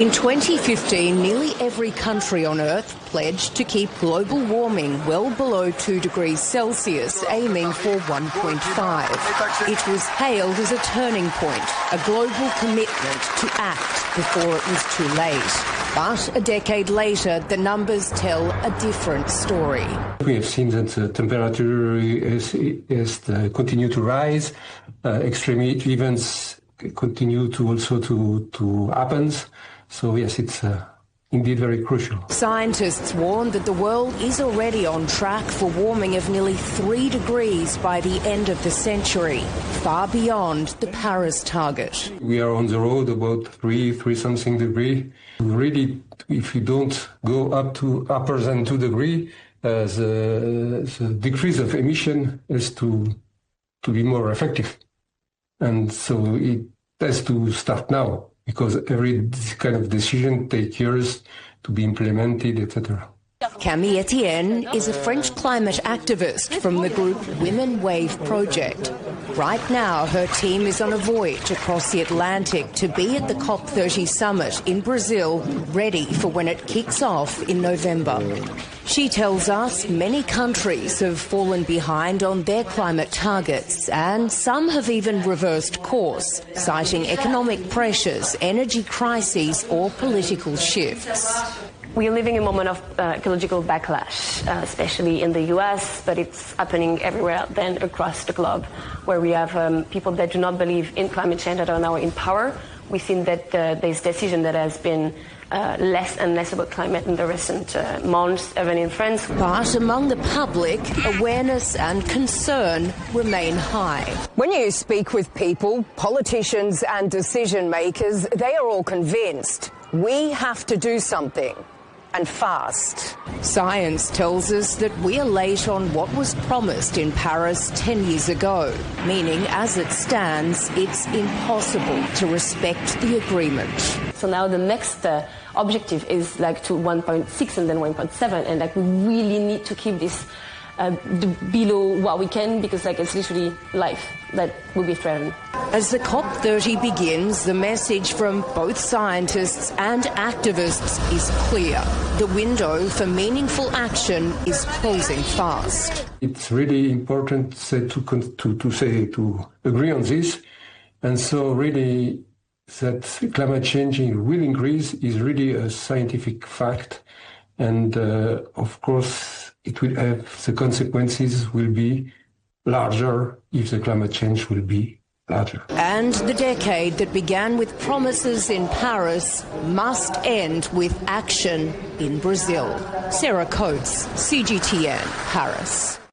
In 2015, nearly every country on Earth pledged to keep global warming well below 2 degrees Celsius, aiming for 1.5. It was hailed as a turning point, a global commitment to act before it was too late. But a decade later, the numbers tell a different story. We have seen that the temperature is continue to rise, extreme events continue to happen. So yes, it's indeed very crucial. Scientists warn that the world is already on track for warming of nearly 3 degrees by the end of the century, far beyond the Paris target. We are on the road about 3 something degree. Really, if you don't go up to upper than 2 degrees, the decrease of emission is to be more effective. And so it has to start now, because every kind of decision takes years to be implemented, etc. Camille Etienne is a French climate activist from the group Women Wave Project. Right now, her team is on a voyage across the Atlantic to be at the COP30 summit in Brazil, ready for when it kicks off in November. She tells us many countries have fallen behind on their climate targets, and some have even reversed course, citing economic pressures, energy crises or political shifts. We are living a moment of ecological backlash, especially in the US, but it's happening everywhere then across the globe, where we have people that do not believe in climate change that are now in power. We've seen that there's decision that has been less and less about climate in the recent months, even in France. But among the public, awareness and concern remain high. When you speak with people, politicians and decision makers, they are all convinced we have to do something. And fast. Science tells us that we are late on what was promised in Paris 10 years ago, meaning as it stands, it's impossible to respect the agreement. So now the next objective is like to 1.6 and then 1.7, and like we really need to keep this below what we can, because like it's literally life that will be threatened. As the COP30 begins, the message from both scientists and activists is clear. The window for meaningful action is closing fast. It's really important to agree on this, and so really that climate change will increase is really a scientific fact, and of course it will have the consequences will be larger if the climate change will be larger. And the decade that began with promises in Paris must end with action in Brazil. Sarah Coates, CGTN, Paris.